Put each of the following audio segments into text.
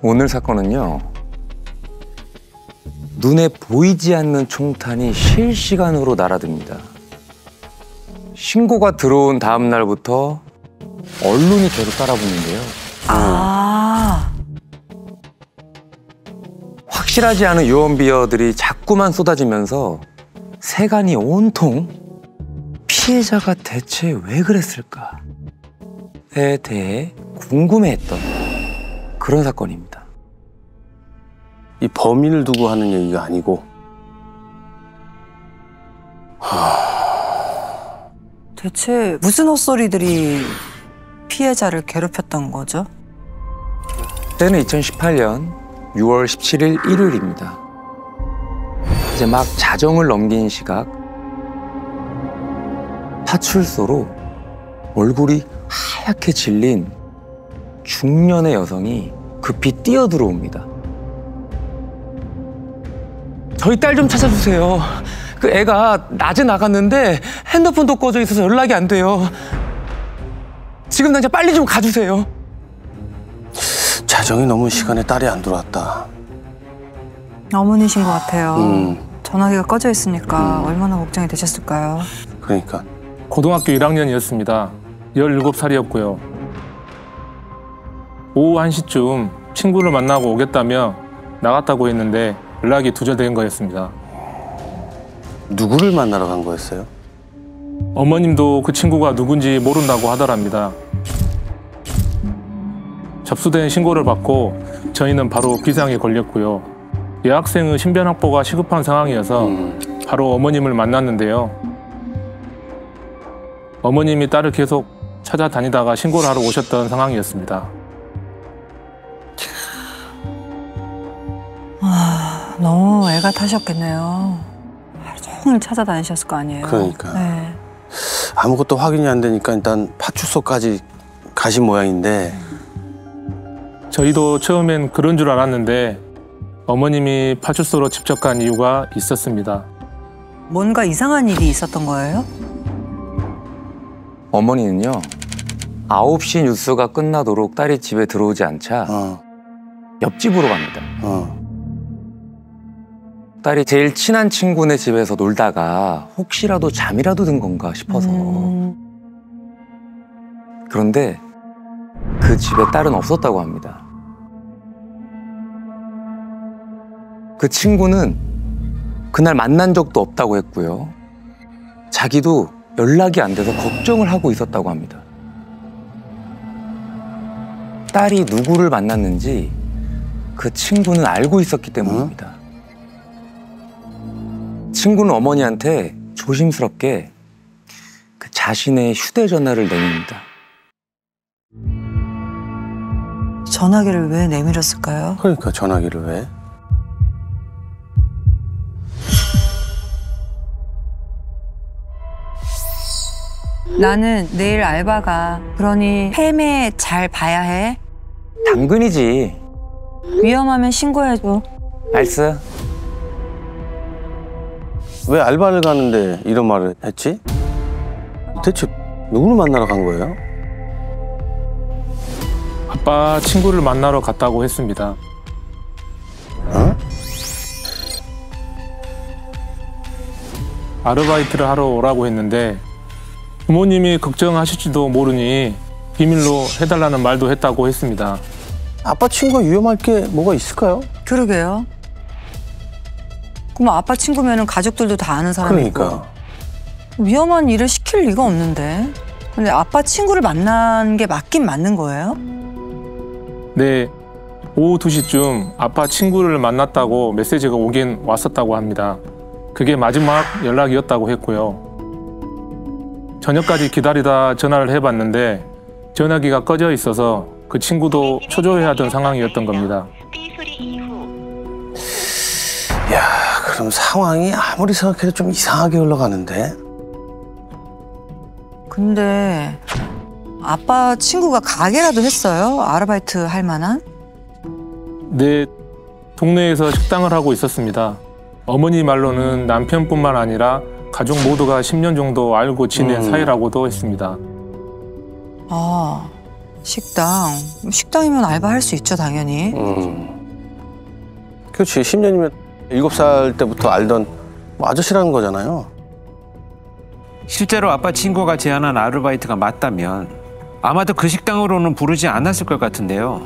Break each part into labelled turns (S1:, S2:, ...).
S1: 오늘 사건은요, 눈에 보이지 않는 총탄이 실시간으로 날아듭니다. 신고가 들어온 다음 날부터 언론이 계속 따라붙는데요. 확실하지 않은 유언비어들이 자꾸만 쏟아지면서 세간이 온통 피해자가 대체 왜 그랬을까에 대해 궁금해했던 그런 사건입니다.
S2: 이 범인을 두고 하는 얘기가 아니고.
S3: 대체 무슨 헛소리들이 피해자를 괴롭혔던 거죠?
S1: 때는 2018년 6월 17일 일요일입니다. 이제 막 자정을 넘긴 시각, 파출소로 얼굴이 하얗게 질린 중년의 여성이 급히 뛰어들어옵니다. 저희 딸 좀 찾아주세요. 그 애가 낮에 나갔는데 핸드폰도 꺼져 있어서 연락이 안 돼요. 지금 당장 빨리 좀 가주세요.
S2: 자정이 넘은 시간에 딸이 안 들어왔다.
S3: 어머니신 것 같아요. 전화기가 꺼져 있으니까 얼마나 걱정이 되셨을까요?
S2: 그러니까.
S4: 고등학교 1학년이었습니다. 17살이었고요. 오후 1시쯤 친구를 만나고 오겠다며 나갔다고 했는데 연락이 두절된 거였습니다.
S2: 누구를 만나러 간 거였어요?
S4: 어머님도 그 친구가 누군지 모른다고 하더랍니다. 접수된 신고를 받고 저희는 바로 비상에 걸렸고요. 여학생의 신변 확보가 시급한 상황이어서 바로 어머님을 만났는데요. 어머님이 딸을 계속 찾아다니다가 신고를 하러 오셨던 상황이었습니다.
S3: 너무 애가 타셨겠네요. 하루 종일 찾아다니셨을 거 아니에요?
S2: 그러니까.
S3: 네.
S2: 아무것도 확인이 안 되니까 일단 파출소까지 가신 모양인데.
S4: 저희도 처음엔 그런 줄 알았는데 어머님이 파출소로 직접 간 이유가 있었습니다.
S3: 뭔가 이상한 일이 있었던 거예요?
S1: 어머니는요, 9시 뉴스가 끝나도록 딸이 집에 들어오지 않자 옆집으로 갑니다. 딸이 제일 친한 친구네 집에서 놀다가 혹시라도 잠이라도 든 건가 싶어서. 그런데 그 집에 딸은 없었다고 합니다. 그 친구는 그날 만난 적도 없다고 했고요. 자기도 연락이 안 돼서 걱정을 하고 있었다고 합니다. 딸이 누구를 만났는지 그 친구는 알고 있었기 때문입니다. 친구는 어머니한테 조심스럽게 그 자신의 휴대전화를 내밉니다.
S3: 전화기를 왜 내밀었을까요?
S2: 그러니까 전화기를 왜?
S3: 나는 내일 알바가. 그러니 헬멧 잘 봐야 해.
S1: 당근이지.
S3: 위험하면 신고해줘.
S1: 알스.
S2: 왜 알바를 가는데 이런 말을 했지? 대체 누구를 만나러 간 거예요?
S4: 아빠 친구를 만나러 갔다고 했습니다. 아르바이트를 하러 오라고 했는데 부모님이 걱정하실지도 모르니 비밀로 해달라는 말도 했다고 했습니다.
S2: 아빠 친구가 위험할 게 뭐가 있을까요?
S3: 그러게요. 그럼 아빠 친구면 가족들도 다 아는 사람이고.
S2: 그러니까.
S3: 위험한 일을 시킬 리가 없는데. 근데 아빠 친구를 만난 게 맞긴 맞는 거예요?
S4: 네, 오후 2시쯤 아빠 친구를 만났다고 메시지가 오긴 왔었다고 합니다. 그게 마지막 연락이었다고 했고요. 저녁까지 기다리다 전화를 해봤는데 전화기가 꺼져 있어서 그 친구도 초조해하던 상황이었던 겁니다.
S2: 야, 그럼 상황이 아무리 생각해도 좀 이상하게 흘러가는데?
S3: 근데 아빠 친구가 가게라도 했어요? 아르바이트 할 만한?
S4: 네, 동네에서 식당을 하고 있었습니다. 어머니 말로는 남편뿐만 아니라 가족 모두가 10년 정도 알고 지낸 사이라고도 했습니다.
S3: 아, 식당이면 알바할 수 있죠, 당연히.
S2: 그렇지. 10년이면 7살 때부터 알던 뭐 아저씨라는 거잖아요.
S5: 실제로 아빠 친구가 제안한 아르바이트가 맞다면 아마도 그 식당으로는 부르지 않았을 것 같은데요.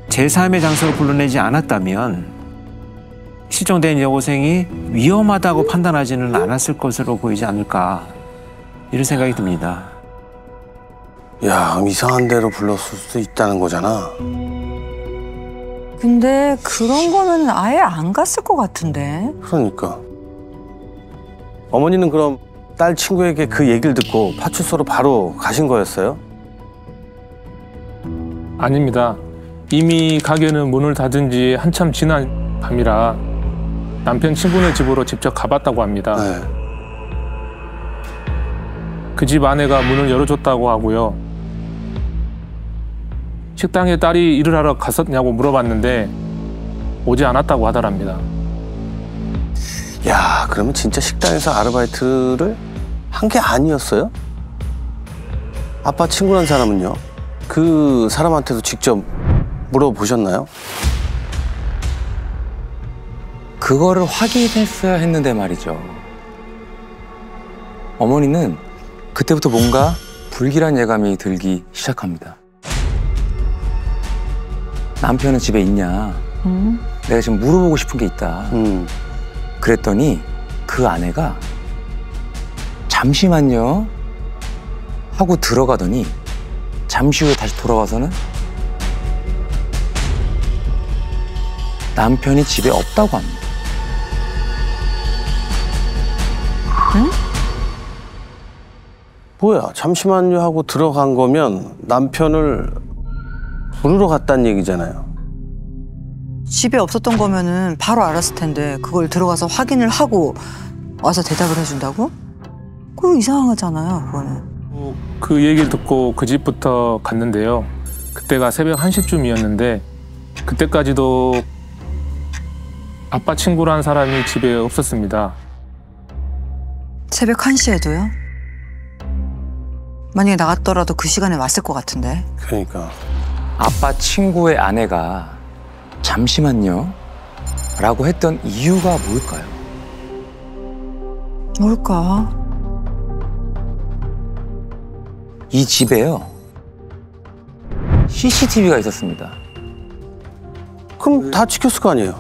S5: 제3의 장소로 불러내지 않았다면 실종된 여고생이 위험하다고 판단하지는 않았을 것으로 보이지 않을까 이런 생각이 듭니다.
S2: 야, 그럼 이상한 데로 불렀을 수도 있다는 거잖아.
S3: 근데 그런 거는 아예 안 갔을 것 같은데.
S2: 그러니까. 어머니는 그럼 딸 친구에게 그 얘기를 듣고 파출소로 바로 가신 거였어요?
S4: 아닙니다. 이미 가게는 문을 닫은 지 한참 지난 밤이라 남편 친구네 집으로 직접 가봤다고 합니다.
S2: 네.
S4: 그 집 아내가 문을 열어줬다고 하고요. 식당에 딸이 일을 하러 갔었냐고 물어봤는데 오지 않았다고 하더랍니다.
S2: 야, 그러면 진짜 식당에서 아르바이트를 한 게 아니었어요? 아빠 친구란 사람은요? 그 사람한테도 직접 물어보셨나요?
S1: 그거를 확인했어야 했는데 말이죠. 어머니는 그때부터 뭔가 불길한 예감이 들기 시작합니다. 남편은 집에 있냐? 내가 지금 물어보고 싶은 게 있다. 그랬더니 그 아내가 잠시만요 하고 들어가더니 잠시 후에 다시 돌아와서는 남편이 집에 없다고 합니다.
S3: 응?
S2: 뭐야, 잠시만요 하고 들어간 거면 남편을 부르러 갔다는 얘기잖아요.
S3: 집에 없었던 거면은 바로 알았을 텐데 그걸 들어가서 확인을 하고 와서 대답을 해준다고? 그거 이상하잖아요, 그거는.
S4: 그 얘기를 듣고 그 집부터 갔는데요. 그때가 새벽 1시쯤이었는데 그때까지도 아빠 친구란 사람이 집에 없었습니다.
S3: 새벽 1시에도요? 만약에 나갔더라도 그 시간에 왔을 것 같은데.
S2: 그러니까.
S1: 아빠 친구의 아내가 잠시만요 라고 했던 이유가 뭘까요?
S3: 뭘까?
S1: 이 집에요 CCTV가 있었습니다.
S2: 그럼 다 지켰을 거 아니에요?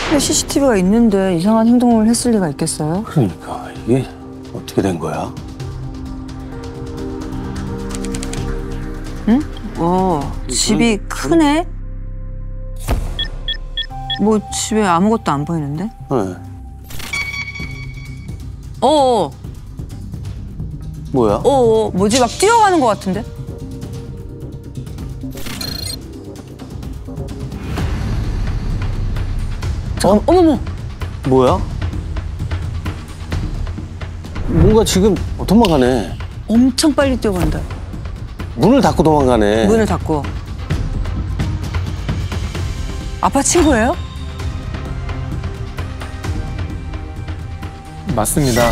S3: 근데 CCTV가 있는데 이상한 행동을 했을 리가 있겠어요?
S2: 그러니까 이게 어떻게 된 거야?
S3: 응? 집이 크네? 뭐 집에 아무것도 안 보이는데?
S2: 네.
S3: 어어.
S2: 뭐야?
S3: 뭐지? 막 뛰어가는 것 같은데? 잠깐, 어머머!
S2: 뭐야? 뭔가 지금 도망가네.
S3: 엄청 빨리 뛰어간다.
S2: 문을 닫고 도망가네.
S3: 문을 닫고. 아빠 친구예요?
S4: 맞습니다.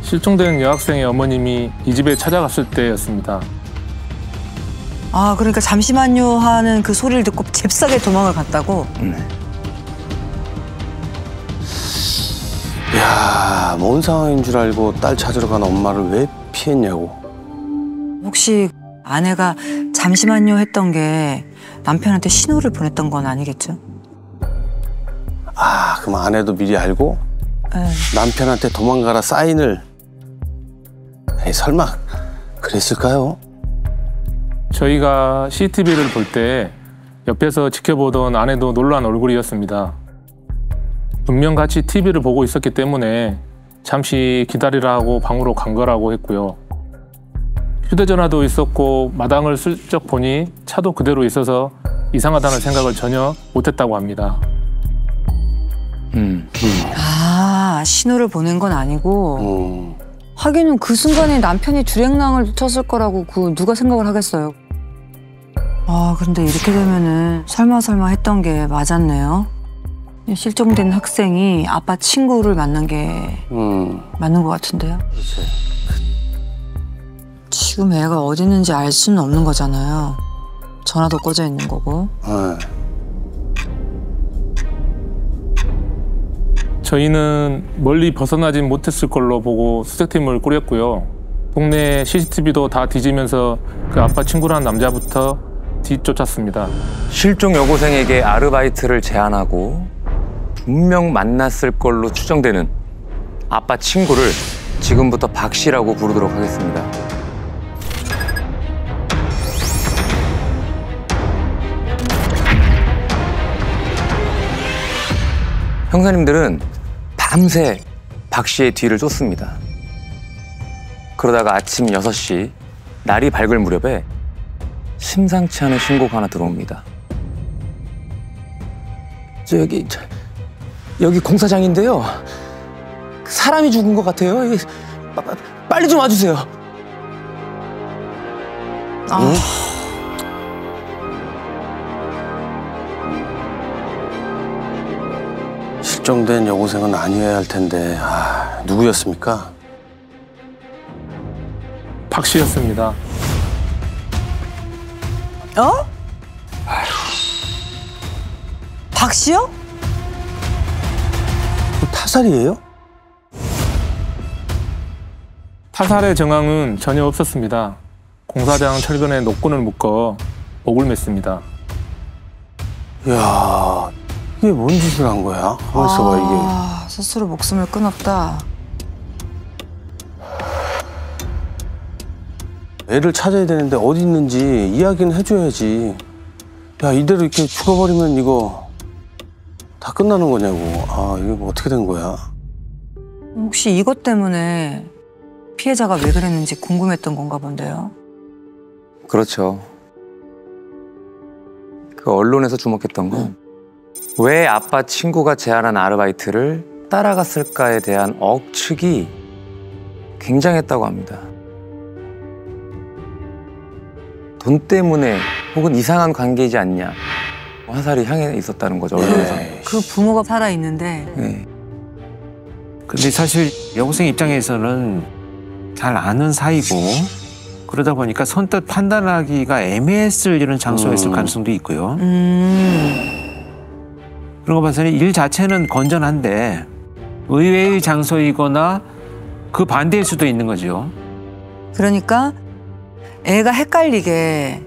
S4: 실종된 여학생의 어머님이 이 집에 찾아갔을 때였습니다.
S3: 아, 그러니까 잠시만요 하는 그 소리를 듣고 잽싸게 도망을 갔다고?
S2: 야, 뭔 상황인 줄 알고 딸 찾으러 간 엄마를 왜 피했냐고.
S3: 혹시 아내가 잠시만요 했던 게 남편한테 신호를 보냈던 건 아니겠죠?
S2: 아, 그럼 아내도 미리 알고
S3: 네.
S2: 남편한테 도망가라 사인을. 에이, 설마 그랬을까요?
S4: 저희가 CCTV를 볼 때 옆에서 지켜보던 아내도 놀란 얼굴이었습니다. 분명 같이 TV를 보고 있었기 때문에 잠시 기다리라 하고 방으로 간 거라고 했고요. 휴대전화도 있었고 마당을 슬쩍 보니 차도 그대로 있어서 이상하다는 생각을 전혀 못했다고 합니다.
S3: 아, 신호를 보낸 건 아니고 하기는 그 순간에 남편이 주랭랑을 쳤을 거라고 누가 생각을 하겠어요. 아, 근데 이렇게 되면은 설마 했던 게 맞았네요. 실종된 학생이 아빠 친구를 만난 게 맞는 것 같은데요.
S2: 그렇지.
S3: 지금 애가 어디 있는지 알 수는 없는 거잖아요. 전화도 꺼져 있는 거고.
S2: 네.
S4: 저희는 멀리 벗어나진 못했을 걸로 보고 수색팀을 꾸렸고요. 동네 CCTV도 다 뒤지면서 그 아빠 친구라는 남자부터 뒤쫓았습니다.
S1: 실종 여고생에게 아르바이트를 제안하고 분명 만났을 걸로 추정되는 아빠 친구를 지금부터 박 씨라고 부르도록 하겠습니다. 형사님들은 밤새 박 씨의 뒤를 쫓습니다. 그러다가 아침 6시 날이 밝을 무렵에 심상치 않은 신고가 하나 들어옵니다. 여기 공사장인데요. 사람이 죽은 것 같아요. 빨리 좀 와주세요.
S3: 아,
S2: 실종된 여고생은 아니어야 할 텐데 누구였습니까?
S4: 박 씨였습니다.
S3: 어? 박 씨요?
S2: 타살이에요?
S4: 타살의 정황은 전혀 없었습니다. 공사장 철근에 노끈을 묶어 목을 맸습니다.
S2: 이야, 이게 뭔 짓을 한 거야? 가만 있어봐, 이게.
S3: 스스로 목숨을 끊었다.
S2: 애를 찾아야 되는데 어디 있는지 이야기는 해줘야지. 야, 이대로 이렇게 죽어버리면 이거 다 끝나는 거냐고. 이게 뭐 어떻게 된 거야?
S3: 혹시 이것 때문에 피해자가 왜 그랬는지 궁금했던 건가 본데요.
S1: 그렇죠. 그 언론에서 주목했던 건 왜 아빠 친구가 제안한 아르바이트를 따라갔을까에 대한 억측이 굉장했다고 합니다. 돈 때문에 혹은 이상한 관계이지 않냐. 화살이 향해 있었다는 거죠, 언론에서.
S3: 그 부모가 살아있는데
S1: 네.
S5: 근데 사실 여고생 입장에서는 잘 아는 사이고 그러다 보니까 선뜻 판단하기가 애매했을 이런 장소였을 가능성도 있고요. 그런 거 봐서는 일 자체는 건전한데 의외의 장소이거나 그 반대일 수도 있는 거죠.
S3: 그러니까 애가 헷갈리게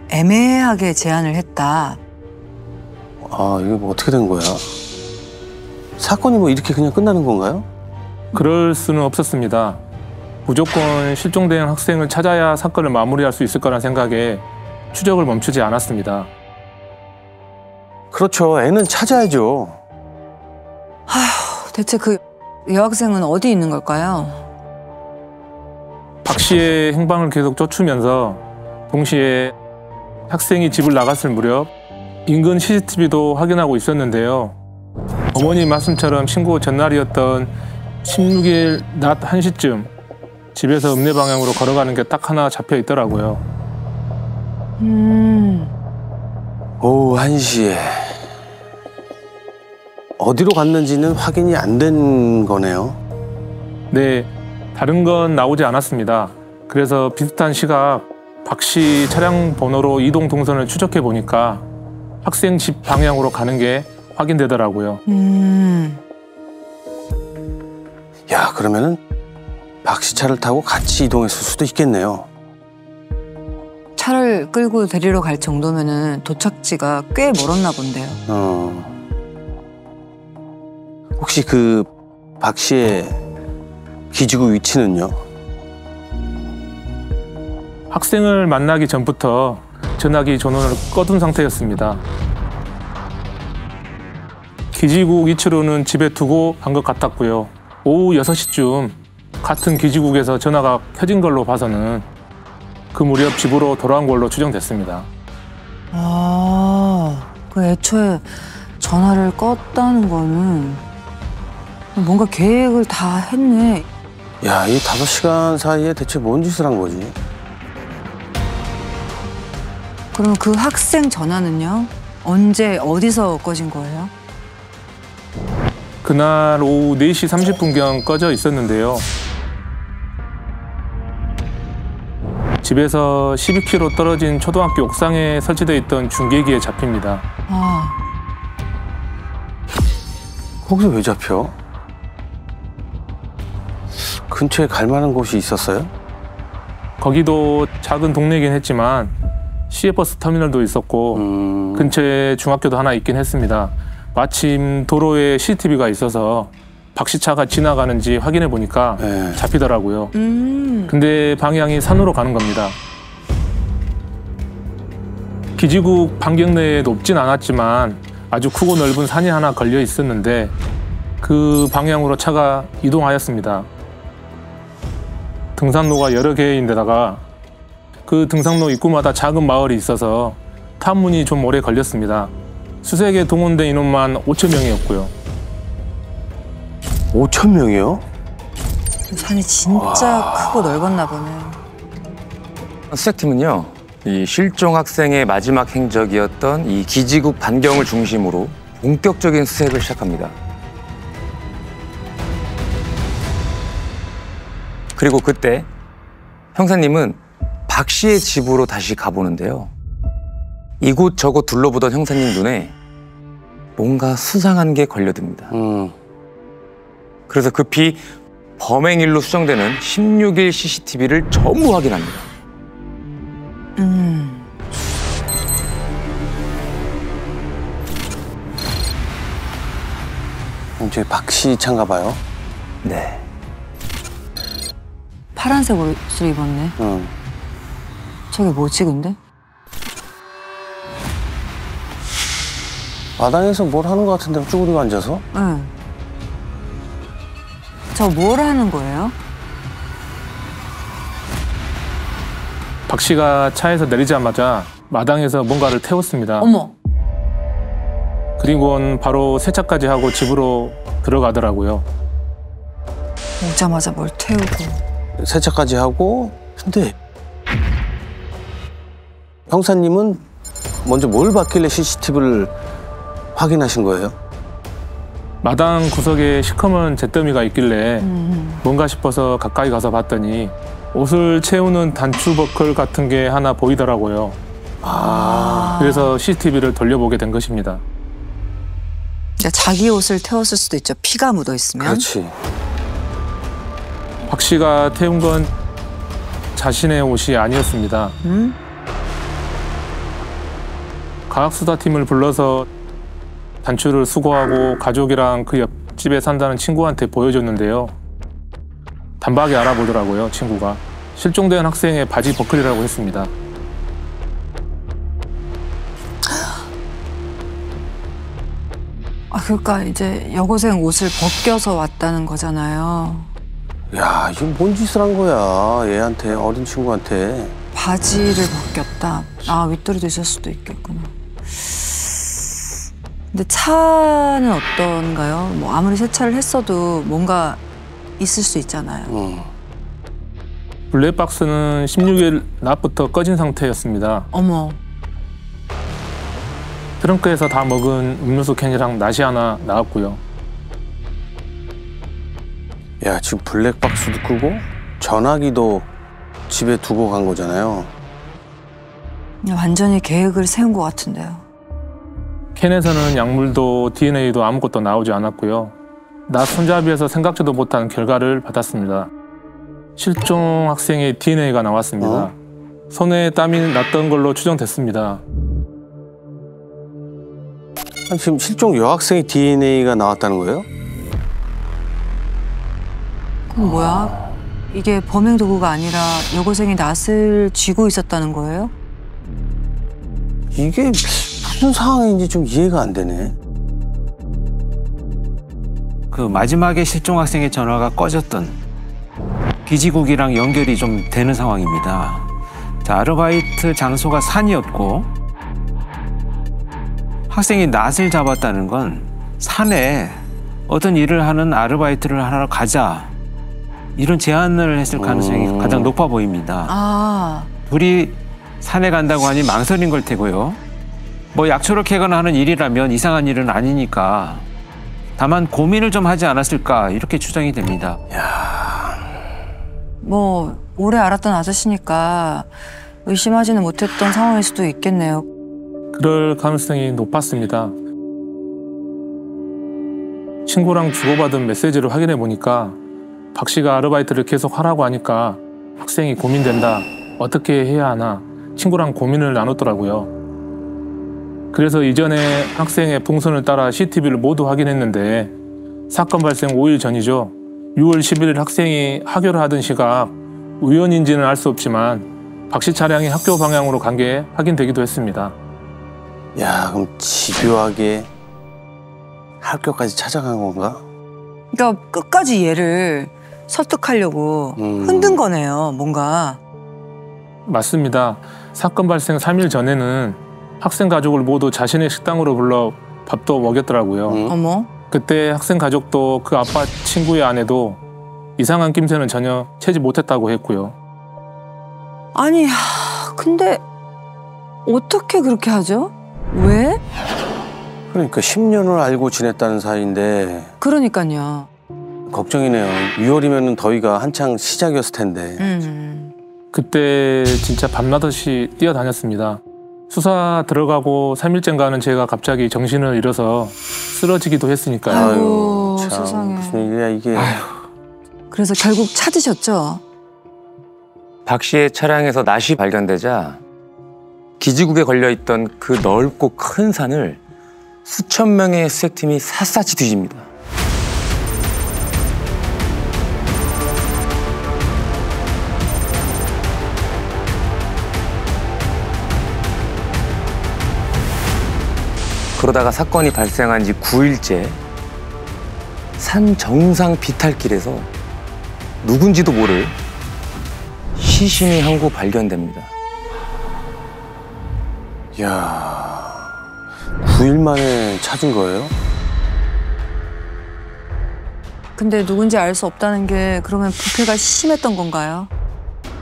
S3: 애매하게 제안을 했다.
S2: 이게 뭐 어떻게 된 거야? 사건이 뭐 이렇게 그냥 끝나는 건가요?
S4: 그럴 수는 없었습니다. 무조건 실종된 학생을 찾아야 사건을 마무리할 수 있을 거란 생각에 추적을 멈추지 않았습니다.
S2: 그렇죠. 애는 찾아야죠.
S3: 대체 그 여학생은 어디 있는 걸까요?
S4: 박 씨의 행방을 계속 쫓으면서 동시에 학생이 집을 나갔을 무렵 인근 CCTV도 확인하고 있었는데요. 어머니 말씀처럼 신고 전날이었던 16일 낮 1시쯤 집에서 읍내 방향으로 걸어가는 게 딱 하나 잡혀 있더라고요.
S2: 오후 1시에. 어디로 갔는지는 확인이 안 된 거네요.
S4: 네, 다른 건 나오지 않았습니다. 그래서 비슷한 시각 박 씨 차량 번호로 이동 동선을 추적해 보니까 학생 집 방향으로 가는 게 확인되더라고요.
S2: 야, 그러면은 박씨 차를 타고 같이 이동했을 수도 있겠네요.
S3: 차를 끌고 데리러 갈 정도면은 도착지가 꽤 멀었나 본데요.
S2: 혹시 그 박씨의 기지국 위치는요?
S4: 학생을 만나기 전부터 전화기 전원을 꺼둔 상태였습니다. 기지국 위치로는 집에 두고 간 것 같았고요. 오후 6시쯤 같은 기지국에서 전화가 켜진 걸로 봐서는 그 무렵 집으로 돌아온 걸로 추정됐습니다.
S3: 그 애초에 전화를 껐다는 거는 뭔가 계획을 다 했네.
S2: 야, 이 5시간 사이에 대체 뭔 짓을 한 거지?
S3: 그럼 그 학생 전화는요? 언제 어디서 꺼진 거예요?
S4: 그날 오후 4시 30분경 꺼져 있었는데요. 집에서 12km 떨어진 초등학교 옥상에 설치되어 있던 중계기에 잡힙니다.
S3: 아,
S2: 거기서 왜 잡혀? 근처에 갈 만한 곳이 있었어요?
S4: 거기도 작은 동네이긴 했지만 시외버스 터미널도 있었고 근처에 중학교도 하나 있긴 했습니다. 마침 도로에 CCTV가 있어서 박 씨 차가 지나가는지 확인해 보니까
S2: 네.
S4: 잡히더라고요. 근데 방향이 산으로 가는 겁니다. 기지국 반경 내에 높진 않았지만 아주 크고 넓은 산이 하나 걸려 있었는데 그 방향으로 차가 이동하였습니다. 등산로가 여러 개인데다가 그 등산로 입구마다 작은 마을이 있어서 탐문이 좀 오래 걸렸습니다. 수색에 동원된 인원만 5천 명이었고요.
S2: 5천 명이요?
S3: 산이 진짜 크고 넓었나 보네.
S1: 수색팀은요, 이 실종 학생의 마지막 행적이었던 이 기지국 반경을 중심으로 본격적인 수색을 시작합니다. 그리고 그때 형사님은 박 씨의 집으로 다시 가보는데요. 이곳저곳 둘러보던 형사님 눈에 뭔가 수상한 게 걸려듭니다. 그래서 급히 범행일로 수정되는 16일 CCTV를 전부 확인합니다.
S2: 저기 박씨 차인가 봐요.
S1: 네.
S3: 파란색 옷을 입었네.
S2: 응.
S3: 저게 뭐지 근데?
S2: 마당에서 뭘 하는 것 같은데 쭈그리고 앉아서?
S3: 응. 저 뭘 하는 거예요?
S4: 박 씨가 차에서 내리자마자 마당에서 뭔가를 태웠습니다.
S3: 어머.
S4: 그리고는 바로 세차까지 하고 집으로 들어가더라고요.
S3: 오자마자 뭘 태우고.
S2: 세차까지 하고. 근데 형사님은 먼저 뭘 봤길래 CCTV를 확인하신 거예요?
S4: 마당 구석에 시커먼 잿더미가 있길래 뭔가 싶어서 가까이 가서 봤더니 옷을 채우는 단추 버클 같은 게 하나 보이더라고요. 그래서 CCTV를 돌려보게 된 것입니다.
S3: 그러니까 자기 옷을 태웠을 수도 있죠. 피가 묻어 있으면.
S2: 그렇지.
S4: 박 씨가 태운 건 자신의 옷이 아니었습니다. 과학수사팀을 불러서 단추를 수거하고 가족이랑 그 옆집에 산다는 친구한테 보여줬는데요. 단박에 알아보더라고요, 친구가. 실종된 학생의 바지 버클이라고 했습니다.
S3: 아, 그러니까 이제 여고생 옷을 벗겨서 왔다는 거잖아요.
S2: 야, 이게 뭔 짓을 한 거야, 얘한테, 어린 친구한테.
S3: 바지를 벗겼다. 아, 윗도리도 있을 수도 있겠구나. 근데 차는 어떤가요? 뭐 아무리 세차를 했어도 뭔가 있을 수 있잖아요.
S4: 블랙박스는 16일 낮부터 꺼진 상태였습니다.
S3: 어머.
S4: 트렁크에서 다 먹은 음료수 캔이랑 낫이 하나 나왔고요.
S2: 야, 지금 블랙박스도 끄고 전화기도 집에 두고 간 거잖아요.
S3: 완전히 계획을 세운 것 같은데요.
S4: 캔에서는 약물도 DNA도 아무것도 나오지 않았고요. 낫 손잡이에서 생각지도 못한 결과를 받았습니다. 실종 학생의 DNA가 나왔습니다. 손에 땀이 났던 걸로 추정됐습니다.
S2: 아니, 지금 실종 여학생의 DNA가 나왔다는 거예요?
S3: 그럼 뭐야? 이게 범행 도구가 아니라 여고생이 낫을 쥐고 있었다는 거예요?
S2: 이게 무슨 상황인지 좀 이해가 안 되네.
S5: 그 마지막에 실종 학생의 전화가 꺼졌던 기지국이랑 연결이 좀 되는 상황입니다. 자, 아르바이트 장소가 산이었고 학생이 낫을 잡았다는 건 산에 어떤 일을 하는 아르바이트를 하러 가자 이런 제안을 했을 가능성이 가장 높아 보입니다.
S3: 아,
S5: 둘이 산에 간다고 하니 망설인 걸 테고요. 뭐 약초를 캐거나 하는 일이라면 이상한 일은 아니니까 다만 고민을 좀 하지 않았을까 이렇게 추정이 됩니다.
S3: 뭐 오래 알았던 아저씨니까 의심하지는 못했던 상황일 수도 있겠네요.
S4: 그럴 가능성이 높았습니다. 친구랑 주고받은 메시지를 확인해 보니까 박 씨가 아르바이트를 계속 하라고 하니까 학생이 고민된다. 어떻게 해야 하나 친구랑 고민을 나눴더라고요. 그래서 이전에 학생의 풍선을 따라 CCTV를 모두 확인했는데 사건 발생 5일 전이죠. 6월 11일 학생이 하교를 하던 시각 우연인지는 알 수 없지만 박 씨 차량이 학교 방향으로 간 게 확인되기도 했습니다.
S2: 야, 그럼 집요하게 학교까지 찾아간 건가?
S3: 그러니까 끝까지 얘를 설득하려고 흔든 거네요, 뭔가.
S4: 맞습니다. 사건 발생 3일 전에는 학생 가족을 모두 자신의 식당으로 불러 밥도 먹였더라고요.
S3: 어머.
S4: 그때 학생 가족도 그 아빠 친구의 아내도 이상한 낌새는 전혀 채지 못했다고 했고요.
S3: 아니, 근데 어떻게 그렇게 하죠? 왜?
S2: 그러니까 10년을 알고 지냈다는 사이인데
S3: 그러니까요.
S2: 걱정이네요. 6월이면 더위가 한창 시작이었을 텐데.
S4: 그때 진짜 밤낮없이 뛰어다녔습니다. 수사 들어가고 3일째인가는 제가 갑자기 정신을 잃어서 쓰러지기도 했으니까요.
S3: 아이고,
S2: 참,
S3: 세상에.
S2: 무슨 일이야 이게.
S3: 그래서 결국 찾으셨죠?
S1: 박 씨의 차량에서 낫이 발견되자 기지국에 걸려있던 그 넓고 큰 산을 수천 명의 수색팀이 샅샅이 뒤집니다. 그러다가 사건이 발생한 지 9일째 산 정상 비탈길에서 누군지도 모를 시신이 한 구 발견됩니다.
S2: 야, 9일 만에 찾은 거예요?
S3: 근데 누군지 알 수 없다는 게 그러면 부패가 심했던 건가요?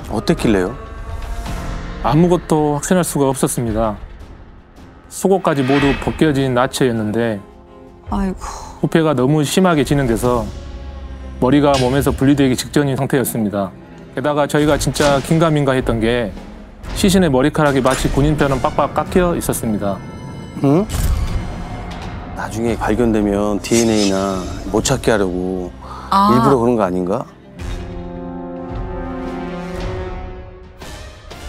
S2: 어땠길래요?
S4: 아무것도 확신할 수가 없었습니다. 속옷까지 모두 벗겨진 나체였는데
S3: 아이고.
S4: 부패가 너무 심하게 진행돼서 머리가 몸에서 분리되기 직전인 상태였습니다. 게다가 저희가 진짜 긴가민가 했던 게 시신의 머리카락이 마치 군인처럼 빡빡 깎여 있었습니다.
S2: 응? 나중에 발견되면 DNA나 못 찾게 하려고 일부러 그런 거 아닌가?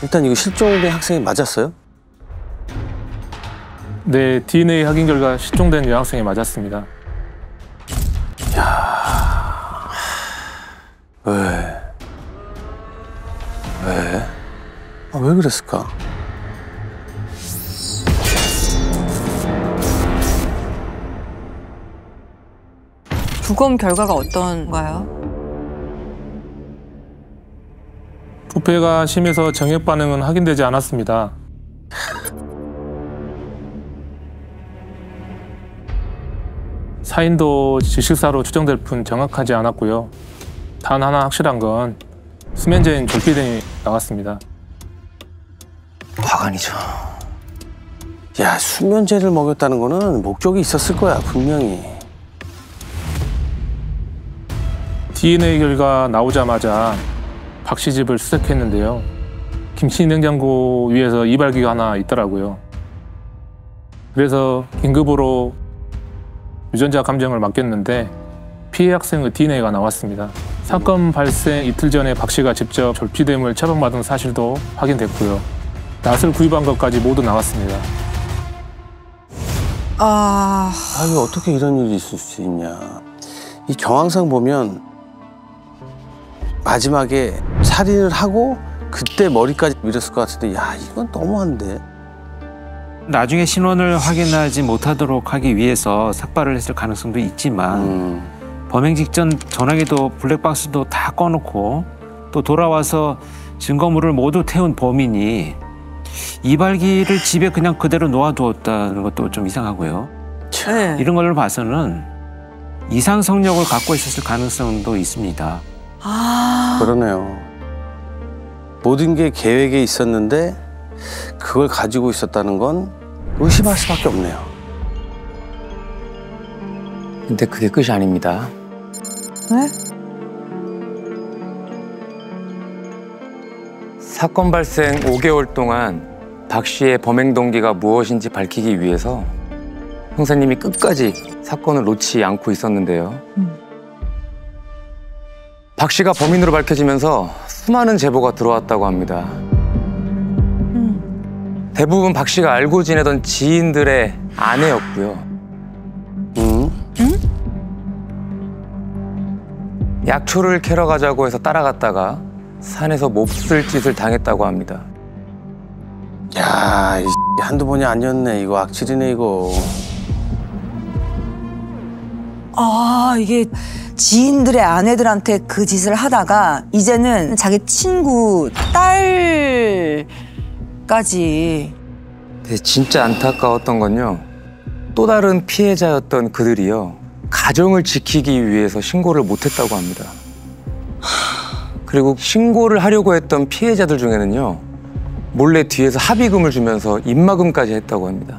S2: 일단 이거 실종된 학생이 맞았어요?
S4: 네, DNA 확인 결과 실종된 여학생이 맞았습니다.
S2: 왜? 왜? 아, 왜 그랬을까?
S3: 부검 결과가 어떤가요?
S4: 부패가 심해서 정액 반응은 확인되지 않았습니다. 사인도 질식사로 추정될 뿐 정확하지 않았고요. 단 하나 확실한 건 수면제인 졸피뎀이 나왔습니다.
S1: 화관이죠.
S2: 야, 수면제를 먹였다는 거는 목적이 있었을 거야, 분명히.
S4: DNA 결과 나오자마자 박 씨 집을 수색했는데요. 김치 냉장고 위에서 이발기가 하나 있더라고요. 그래서 긴급으로 유전자 감정을 맡겼는데 피해 학생의 DNA가 나왔습니다. 사건 발생 이틀 전에 박 씨가 직접 졸피뎀을 처방받은 사실도 확인됐고요. 낫을 구입한 것까지 모두 나왔습니다.
S2: 이거 어떻게 이런 일이 있을 수 있냐. 이 정황상 보면 마지막에 살인을 하고 그때 머리까지 밀었을 것 같은데, 야, 이건 너무한데.
S5: 나중에 신원을 확인하지 못하도록 하기 위해서 삭발을 했을 가능성도 있지만 범행 직전 전화기도 블랙박스도 다 꺼놓고 또 돌아와서 증거물을 모두 태운 범인이 이발기를 집에 그냥 그대로 놓아두었다는 것도 좀 이상하고요.
S3: 네.
S5: 이런 걸로 봐서는 이상 성력을 갖고 있었을 가능성도 있습니다.
S2: 그러네요. 모든 게 계획에 있었는데 그걸 가지고 있었다는 건 의심할 수밖에 없네요.
S1: 근데 그게 끝이 아닙니다.
S3: 네?
S1: 사건 발생 5개월 동안 박 씨의 범행 동기가 무엇인지 밝히기 위해서 형사님이 끝까지 사건을 놓지 않고 있었는데요. 박 씨가 범인으로 밝혀지면서 수많은 제보가 들어왔다고 합니다. 대부분 박 씨가 알고 지내던 지인들의 아내였고요. 약초를 캐러 가자고 해서 따라갔다가 산에서 몹쓸 짓을 당했다고 합니다.
S2: 야, 이 한두 번이 아니었네. 이거 악질이네 이거.
S3: 아, 이게 지인들의 아내들한테 그 짓을 하다가 이제는 자기 친구 딸까지.
S1: 근데 진짜 안타까웠던 건요. 또 다른 피해자였던 그들이요. 가정을 지키기 위해서 신고를 못했다고 합니다. 그리고 신고를 하려고 했던 피해자들 중에는요. 몰래 뒤에서 합의금을 주면서 입막음까지 했다고 합니다.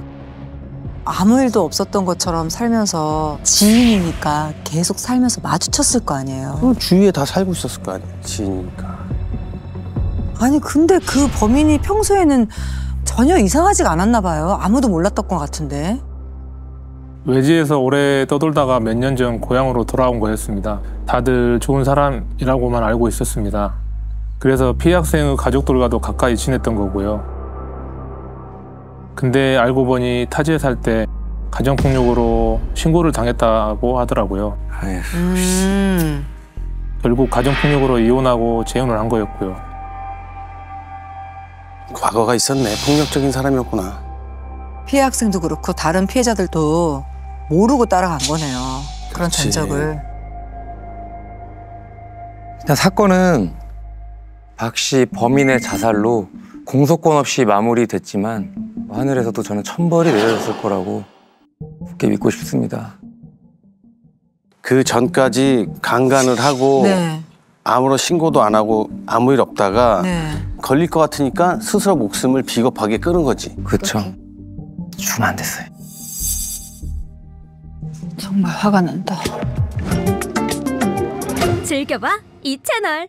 S3: 아무 일도 없었던 것처럼 살면서 지인이니까 계속 살면서 마주쳤을 거 아니에요.
S2: 그럼 주위에 다 살고 있었을 거 아니야. 지인이니까.
S3: 아니 근데 그 범인이 평소에는 전혀 이상하지가 않았나 봐요. 아무도 몰랐던 것 같은데.
S4: 외지에서 오래 떠돌다가 몇 년 전 고향으로 돌아온 거였습니다. 다들 좋은 사람이라고만 알고 있었습니다. 그래서 피해 학생의 가족들과도 가까이 지냈던 거고요. 근데 알고 보니 타지에 살 때 가정폭력으로 신고를 당했다고 하더라고요. 결국 가정폭력으로 이혼하고 재혼을 한 거였고요.
S2: 과거가 있었네. 폭력적인 사람이었구나.
S3: 피해 학생도 그렇고 다른 피해자들도 모르고 따라간 거네요. 그런
S2: 그렇지.
S3: 전적을.
S1: 일단 사건은 박 씨 범인의 자살로 공소권 없이 마무리됐지만 하늘에서도 저는 천벌이 내려졌을 거라고 굳게 믿고 싶습니다.
S2: 그 전까지 강간을 하고
S3: 네.
S2: 아무런 신고도 안 하고 아무 일 없다가
S3: 네.
S2: 걸릴 것 같으니까 스스로 목숨을 비겁하게 끊은 거지.
S1: 그렇죠. 죽으면 안 됐어요.
S3: 정말 화가 난다.
S6: 즐겨봐 이 채널.